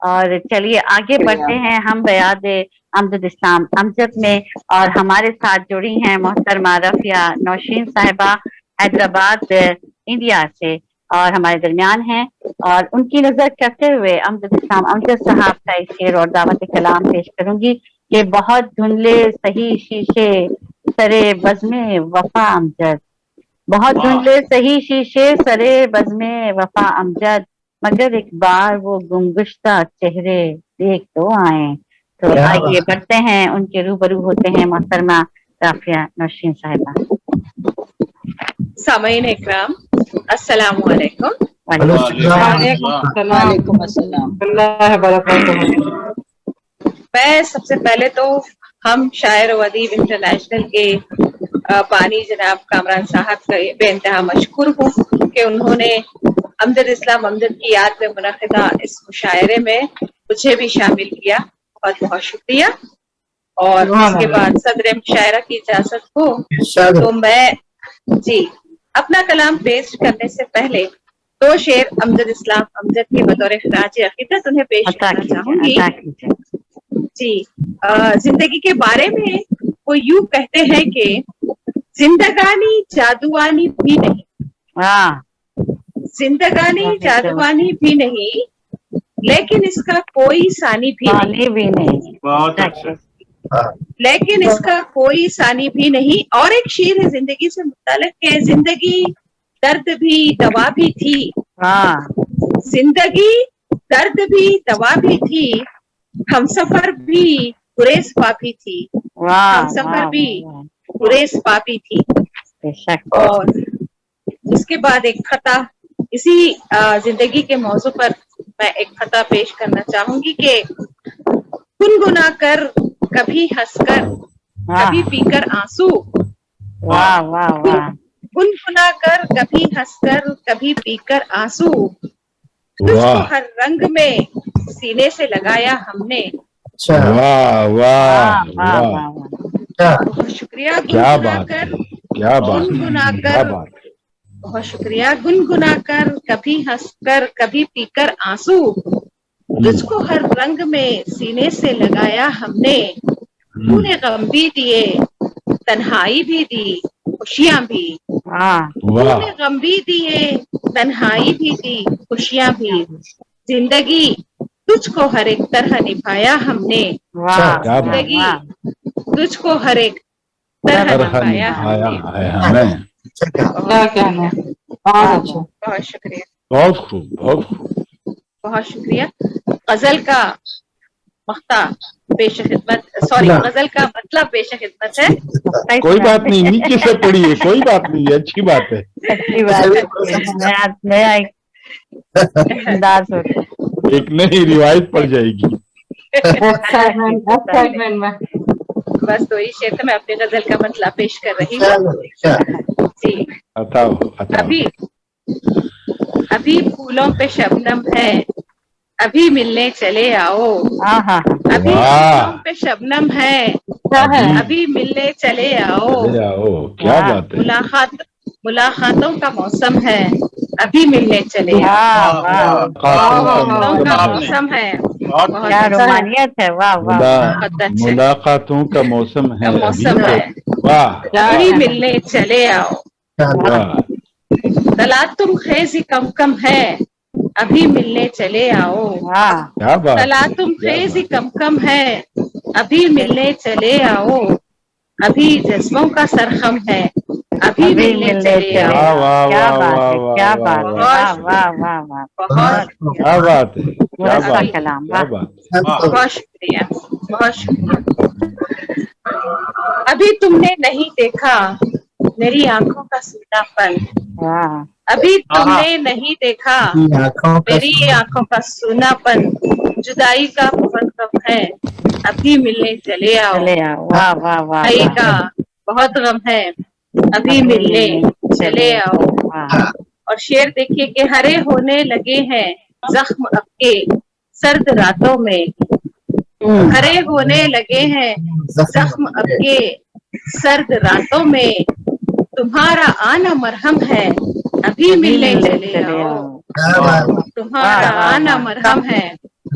اور چلیے آگے بڑھتے ہیں ہم بیاد امجد اسلام امجد میں، اور ہمارے ساتھ جڑی ہیں محترمہ رفیہ نوشین صاحبہ حیدرآباد انڈیا سے، اور ہمارے درمیان ہیں، اور ان کی نظر کرتے ہوئے امجد اسلام امجد صاحب کا ایک شعر اور دعوت کلام پیش کروں گی کہ بہت دھندلے صحیح شیشے سرے بزم وفا امجد، بہت دھندلے صحیح شیشے سرے بزم وفا امجد، مگر ایک بار وہ گمگشتہ چہرے دیکھ تو آئیں۔ تو آئیے بڑھتے ہیں، ان کے روبرو ہوتے ہیں محترمہ رافیہ نوشین صاحبہ۔ سامعین اکرام السلام علیکم۔ وعلیکم السلام اللہ وبرکاتہ۔ میں سب سے پہلے تو ہم شاعر و ادیب انٹرنیشنل کے بانی جناب کامران صاحب کا بے انتہا مشکور ہوں کہ انہوں نے امجد اسلام امجد کی یاد میں منعقدہ اس مشاعرے میں مجھے بھی شامل کیا، بہت بہت شکریہ۔ اور اس کے بعد صدر مشاعرہ کی اجازت ہو تو میں اپنا کلام پیش کرنے سے پہلے 2 شعر امجد اسلام امجد کے بطور خراج عقیدت انہیں پیش کرنا چاہوں گی۔ زندگی کے بارے میں وہ یوں کہتے ہیں کہ زندگانی جادوانی بھی نہیں، زندگانی جادوانی بھی نہیں، لیکن اس کا کوئی ثانی بھی نہیں، بہت اچھا، لیکن اس کا کوئی ثانی بھی نہیں۔ اور ایک شعر ہے زندگی سے متعلق کہ زندگی درد بھی دوا بھی تھی، زندگی درد بھی دوا بھی تھی، ہم سفر بھی گریز پاپی تھی، ہم سفر بھی گریز پاپی تھی۔ اور اس کے بعد ایک خطا اسی زندگی کے موضوع پر میں ایک خطا پیش کرنا چاہوں گی کہ گنگنا کر کبھی ہنس کر کبھی پی کر آنسو، گنگنا کر کبھی ہنس کر کبھی پی کر آنسو، تجھ کو ہر رنگ میں سینے سے لگایا ہم نے۔ بہت شکریہ۔ گنگنا کر بہت شکریہ۔ گنگنا کر کبھی ہنس کر کبھی پی کر آنسو، تجھ کو ہر رنگ میں سینے سے لگایا ہم نے، تو نے غم بھی دیے تنہائی بھی دی خوشیاں بھی، تو نے غم بھی دیے تنہائی بھی دی خوشیاں بھی، زندگی تجھ کو ہر ایک طرح نبھایا ہم نے، زندگی تجھ کو ہر ایک طرح نبھایا ہم نے۔ بہت شکریہ، بہت خوب، بہت خوب، بہت شکریہ۔ غزل کا مقطع پیش خدمت، سوری غزل کا مطلب پیش خدمت ہے۔ کوئی بات نہیں، نیچے سے پڑھیے، کوئی بات نہیں، اچھی بات ہے، اچھی بات ہے، انداز ہوتا ہے، ایک نئی روایت پڑ جائے گی۔ بس تو اس شعر میں اپنی غزل کا مطلب پیش کر رہی ہوں۔ جی، ابھی پھولوں پہ شبنم ہے، ابھی ملنے چلے آؤ، ابھی پھولوں پہ شبنم ہے، ابھی ملنے چلے آؤ، کیا بات ہے، ملاقاتوں کا موسم ہے، ابھی ملنے چلے آؤ، ملاقاتوں کا موسم ہے، کیا رومانیت ہے، واہ واہ، ملاقاتوں کا موسم ہے، ابھی ملنے چلے آؤ، تلاتم خیزی کم کم ہے، ابھی ملنے چلے آؤ، تلاتم خیزی کم کم ہے، ابھی ملنے چلے آؤ، ابھی جذبوں کا سرخم ہے، ابھی ملنے چلے آؤ۔ کیا بات ہے، کیا بات ہے، واہ واہ واہ واہ، کیا بات ہے، مرثا کلام، بہت شکریہ، بہت شکریہ۔ ابھی تم نے نہیں دیکھا میری آنکھوں کا سونا پن، ابھی تم نے نہیں دیکھا میری آنکھوں کا سونا پن، جدائی کا بہت غم ہے، ابھی ملنے چلے آؤ، واہ واہ واہ، جدائی کا بہت غم ہے، ابھی ملنے چلے آؤ۔ اور شعر دیکھیے کہ ہرے ہونے لگے ہیں زخم اب کے سرد راتوں میں، ہرے ہونے لگے ہیں زخم اب کے سرد راتوں میں، تمہارا آنا مرہم ہے، ابھی ملنے چلے آؤ، تمہارا آنا مرہم ہے،